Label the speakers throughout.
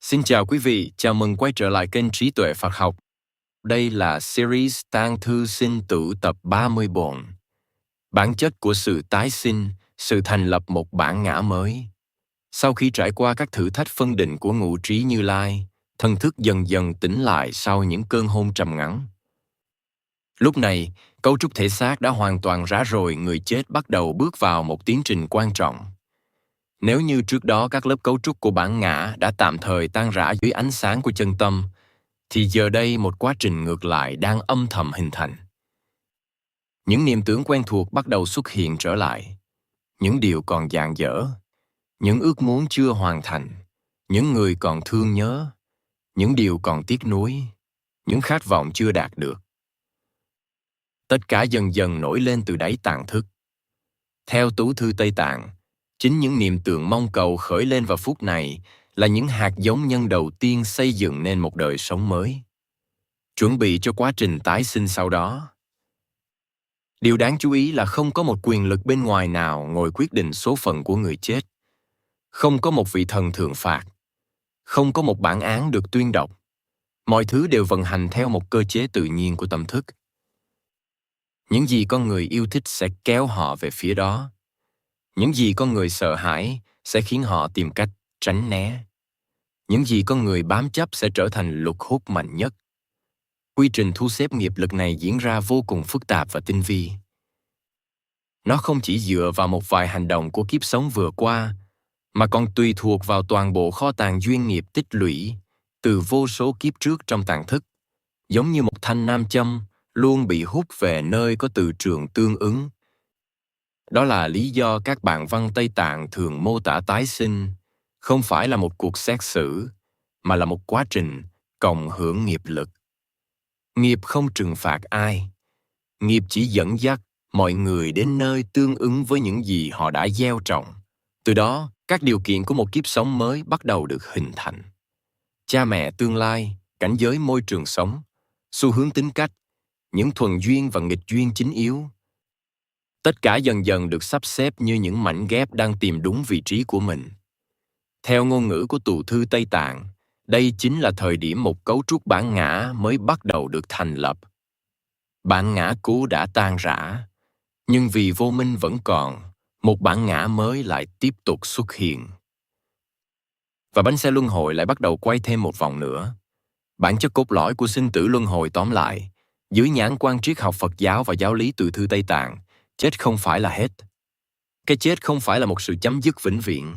Speaker 1: Xin chào quý vị, chào mừng quay trở lại kênh Trí Tuệ Phật Học. Đây là series Tang Thư Sinh Tử tập 34. Bản chất của sự tái sinh, sự thành lập một bản ngã mới. Sau khi trải qua các thử thách phân định của ngũ trí Như Lai, thần thức dần dần tỉnh lại sau những cơn hôn trầm ngắn. Lúc này, cấu trúc thể xác đã hoàn toàn rã rời, người chết bắt đầu bước vào một tiến trình quan trọng. Nếu như trước đó các lớp cấu trúc của bản ngã đã tạm thời tan rã dưới ánh sáng của chân tâm, thì giờ đây một quá trình ngược lại đang âm thầm hình thành. Những niềm tưởng quen thuộc bắt đầu xuất hiện trở lại. Những điều còn dang dở, những ước muốn chưa hoàn thành, những người còn thương nhớ, những điều còn tiếc nuối, những khát vọng chưa đạt được. Tất cả dần dần nổi lên từ đáy tạng thức. Theo Tú Thư Tây Tạng, chính những niệm tưởng mong cầu khởi lên vào phút này là những hạt giống nhân đầu tiên xây dựng nên một đời sống mới, chuẩn bị cho quá trình tái sinh sau đó. Điều đáng chú ý là không có một quyền lực bên ngoài nào ngồi quyết định số phận của người chết. Không có một vị thần thượng phạt. Không có một bản án được tuyên đọc. Mọi thứ đều vận hành theo một cơ chế tự nhiên của tâm thức. Những gì con người yêu thích sẽ kéo họ về phía đó. Những gì con người sợ hãi sẽ khiến họ tìm cách tránh né. Những gì con người bám chấp sẽ trở thành lực hút mạnh nhất. Quy trình thu xếp nghiệp lực này diễn ra vô cùng phức tạp và tinh vi. Nó không chỉ dựa vào một vài hành động của kiếp sống vừa qua, mà còn tùy thuộc vào toàn bộ kho tàng duyên nghiệp tích lũy từ vô số kiếp trước trong tàng thức, giống như một thanh nam châm luôn bị hút về nơi có từ trường tương ứng. Đó là lý do các bản văn Tây Tạng thường mô tả tái sinh không phải là một cuộc xét xử, mà là một quá trình cộng hưởng nghiệp lực. Nghiệp không trừng phạt ai. Nghiệp chỉ dẫn dắt mọi người đến nơi tương ứng với những gì họ đã gieo trồng. Từ đó, các điều kiện của một kiếp sống mới bắt đầu được hình thành. Cha mẹ tương lai, cảnh giới môi trường sống, xu hướng tính cách, những thuần duyên và nghịch duyên chính yếu. Tất cả dần dần được sắp xếp như những mảnh ghép đang tìm đúng vị trí của mình. Theo ngôn ngữ của Tù Thư Tây Tạng, đây chính là thời điểm một cấu trúc bản ngã mới bắt đầu được thành lập. Bản ngã cũ đã tan rã, nhưng vì vô minh vẫn còn, một bản ngã mới lại tiếp tục xuất hiện. Và bánh xe luân hồi lại bắt đầu quay thêm một vòng nữa. Bản chất cốt lõi của sinh tử luân hồi tóm lại, dưới nhãn quan triết học Phật giáo và giáo lý Từ Thư Tây Tạng, chết không phải là hết. Cái chết không phải là một sự chấm dứt vĩnh viễn,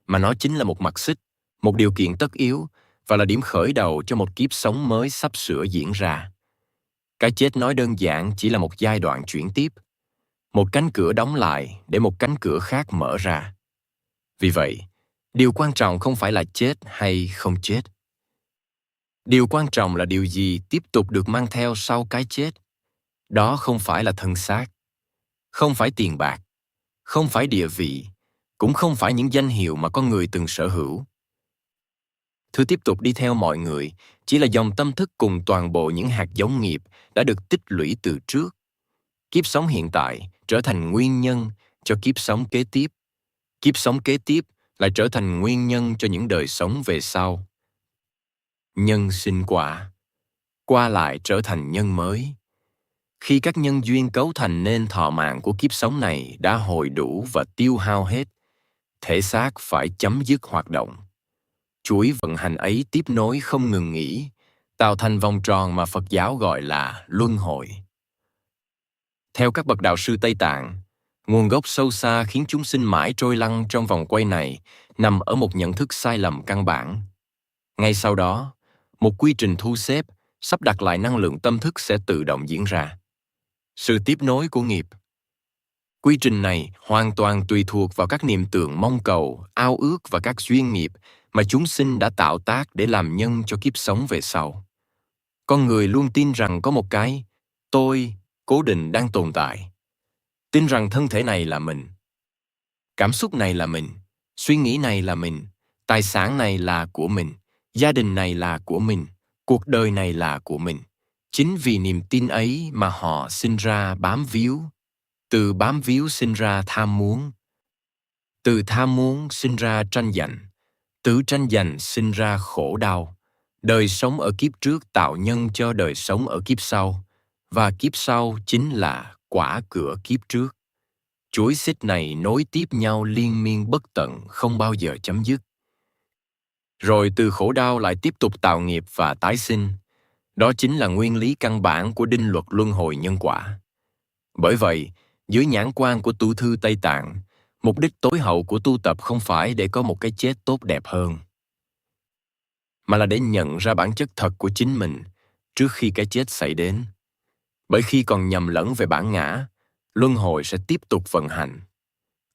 Speaker 1: mà nó chính là một mặt xích, một điều kiện tất yếu và là điểm khởi đầu cho một kiếp sống mới sắp sửa diễn ra. Cái chết nói đơn giản chỉ là một giai đoạn chuyển tiếp, một cánh cửa đóng lại để một cánh cửa khác mở ra. Vì vậy, điều quan trọng không phải là chết hay không chết. Điều quan trọng là điều gì tiếp tục được mang theo sau cái chết. Đó không phải là thân xác, không phải tiền bạc, không phải địa vị, cũng không phải những danh hiệu mà con người từng sở hữu. Thứ tiếp tục đi theo mọi người chỉ là dòng tâm thức cùng toàn bộ những hạt giống nghiệp đã được tích lũy từ trước. Kiếp sống hiện tại trở thành nguyên nhân cho kiếp sống kế tiếp. Kiếp sống kế tiếp lại trở thành nguyên nhân cho những đời sống về sau. Nhân sinh quả, qua lại trở thành nhân mới. Khi các nhân duyên cấu thành nên thọ mạng của kiếp sống này đã hồi đủ và tiêu hao hết, thể xác phải chấm dứt hoạt động. Chuỗi vận hành ấy tiếp nối không ngừng nghỉ, tạo thành vòng tròn mà Phật giáo gọi là luân hồi. Theo các bậc đạo sư Tây Tạng, nguồn gốc sâu xa khiến chúng sinh mãi trôi lăn trong vòng quay này nằm ở một nhận thức sai lầm căn bản. Ngay sau đó, một quy trình thu xếp, sắp đặt lại năng lượng tâm thức sẽ tự động diễn ra. Sự tiếp nối của nghiệp. Quy trình này hoàn toàn tùy thuộc vào các niệm tưởng mong cầu, ao ước và các duyên nghiệp mà chúng sinh đã tạo tác để làm nhân cho kiếp sống về sau. Con người luôn tin rằng có một cái tôi cố định đang tồn tại. Tin rằng thân thể này là mình, cảm xúc này là mình, suy nghĩ này là mình, tài sản này là của mình, gia đình này là của mình, cuộc đời này là của mình. Chính vì niềm tin ấy mà họ sinh ra bám víu. Từ bám víu sinh ra tham muốn. Từ tham muốn sinh ra tranh giành. Tứ tranh giành sinh ra khổ đau. Đời sống ở kiếp trước tạo nhân cho đời sống ở kiếp sau, và kiếp sau chính là quả cửa kiếp trước. Chuỗi xích này nối tiếp nhau liên miên bất tận, không bao giờ chấm dứt. Rồi từ khổ đau lại tiếp tục tạo nghiệp và tái sinh. Đó chính là nguyên lý căn bản của định luật luân hồi nhân quả. Bởi vậy, dưới nhãn quan của tu thư Tây Tạng, mục đích tối hậu của tu tập không phải để có một cái chết tốt đẹp hơn, mà là để nhận ra bản chất thật của chính mình trước khi cái chết xảy đến. Bởi khi còn nhầm lẫn về bản ngã, luân hồi sẽ tiếp tục vận hành.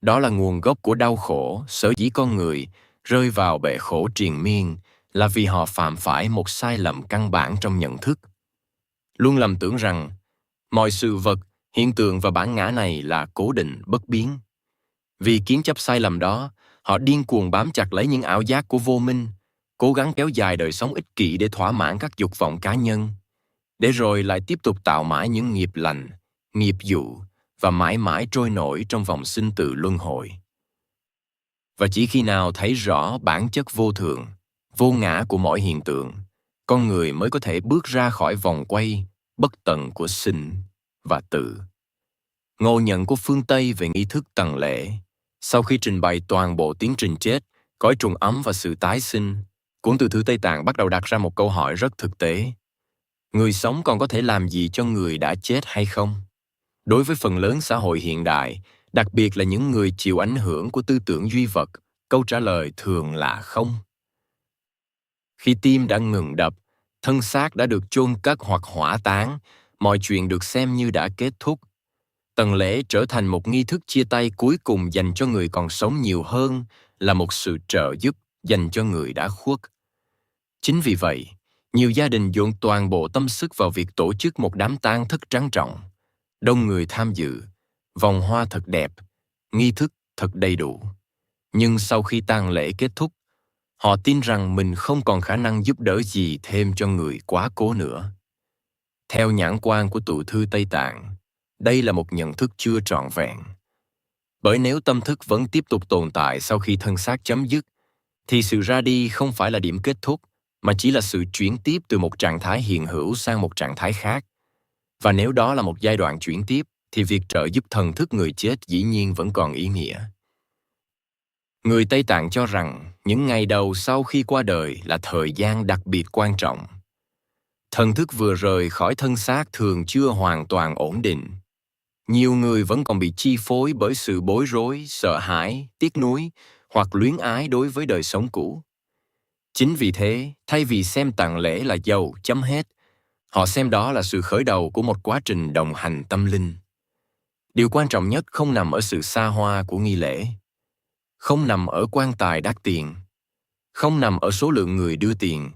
Speaker 1: Đó là nguồn gốc của đau khổ, sở dĩ con người rơi vào bể khổ triền miên là vì họ phạm phải một sai lầm căn bản trong nhận thức. Luôn lầm tưởng rằng mọi sự vật, hiện tượng và bản ngã này là cố định, bất biến. Vì kiến chấp sai lầm đó, họ điên cuồng bám chặt lấy những ảo giác của vô minh, cố gắng kéo dài đời sống ích kỷ để thỏa mãn các dục vọng cá nhân, để rồi lại tiếp tục tạo mãi những nghiệp lành, nghiệp dụ và mãi mãi trôi nổi trong vòng sinh tử luân hồi. Và chỉ khi nào thấy rõ bản chất vô thường, vô ngã của mọi hiện tượng, con người mới có thể bước ra khỏi vòng quay bất tận của sinh và tử. Ngộ nhận của phương Tây về nghi thức tầng lễ, sau khi trình bày toàn bộ tiến trình chết, cõi trùng ấm và sự tái sinh, cuốn từ thư Tây Tạng bắt đầu đặt ra một câu hỏi rất thực tế. Người sống còn có thể làm gì cho người đã chết hay không? Đối với phần lớn xã hội hiện đại, đặc biệt là những người chịu ảnh hưởng của tư tưởng duy vật, câu trả lời thường là không. Khi tim đã ngừng đập, thân xác đã được chôn cất hoặc hỏa táng, mọi chuyện được xem như đã kết thúc. Tầng lễ trở thành một nghi thức chia tay cuối cùng dành cho người còn sống nhiều hơn là một sự trợ giúp dành cho người đã khuất. Chính vì vậy, nhiều gia đình dồn toàn bộ tâm sức vào việc tổ chức một đám tang thất trang trọng, đông người tham dự, vòng hoa thật đẹp, nghi thức thật đầy đủ. Nhưng sau khi tang lễ kết thúc, họ tin rằng mình không còn khả năng giúp đỡ gì thêm cho người quá cố nữa. Theo nhãn quan của tụ thư Tây Tạng, đây là một nhận thức chưa trọn vẹn. Bởi nếu tâm thức vẫn tiếp tục tồn tại sau khi thân xác chấm dứt, thì sự ra đi không phải là điểm kết thúc, mà chỉ là sự chuyển tiếp từ một trạng thái hiện hữu sang một trạng thái khác. Và nếu đó là một giai đoạn chuyển tiếp, thì việc trợ giúp thần thức người chết dĩ nhiên vẫn còn ý nghĩa. Người Tây Tạng cho rằng những ngày đầu sau khi qua đời là thời gian đặc biệt quan trọng. Thần thức vừa rời khỏi thân xác thường chưa hoàn toàn ổn định. Nhiều người vẫn còn bị chi phối bởi sự bối rối, sợ hãi, tiếc nuối hoặc luyến ái đối với đời sống cũ. Chính vì thế, thay vì xem tang lễ là dấu chấm hết, họ xem đó là sự khởi đầu của một quá trình đồng hành tâm linh. Điều quan trọng nhất không nằm ở sự xa hoa của nghi lễ, không nằm ở quan tài đắt tiền, không nằm ở số lượng người đưa tiền,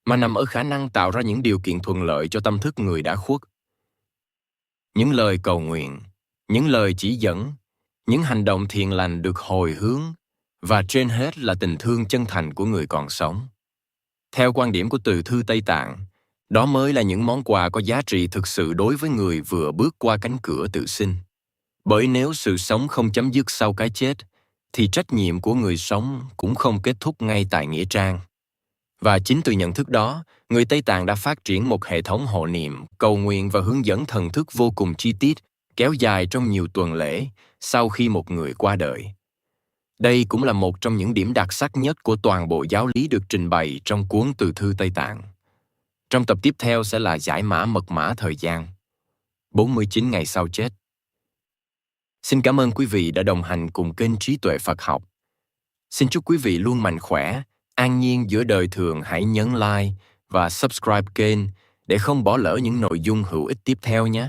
Speaker 1: mà nằm ở khả năng tạo ra những điều kiện thuận lợi cho tâm thức người đã khuất. Những lời cầu nguyện, những lời chỉ dẫn, những hành động thiện lành được hồi hướng, và trên hết là tình thương chân thành của người còn sống. Theo quan điểm của từ thư Tây Tạng, đó mới là những món quà có giá trị thực sự đối với người vừa bước qua cánh cửa tự sinh. Bởi nếu sự sống không chấm dứt sau cái chết, thì trách nhiệm của người sống cũng không kết thúc ngay tại nghĩa trang. Và chính từ nhận thức đó, người Tây Tạng đã phát triển một hệ thống hộ niệm, cầu nguyện và hướng dẫn thần thức vô cùng chi tiết, kéo dài trong nhiều tuần lễ sau khi một người qua đời. Đây cũng là một trong những điểm đặc sắc nhất của toàn bộ giáo lý được trình bày trong cuốn Từ thư Tây Tạng. Trong tập tiếp theo sẽ là giải mã mật mã thời gian, 49 ngày sau chết. Xin cảm ơn quý vị đã đồng hành cùng kênh Trí Tuệ Phật Học. Xin chúc quý vị luôn mạnh khỏe, an nhiên giữa đời thường. Hãy nhấn like và subscribe kênh để không bỏ lỡ những nội dung hữu ích tiếp theo nhé.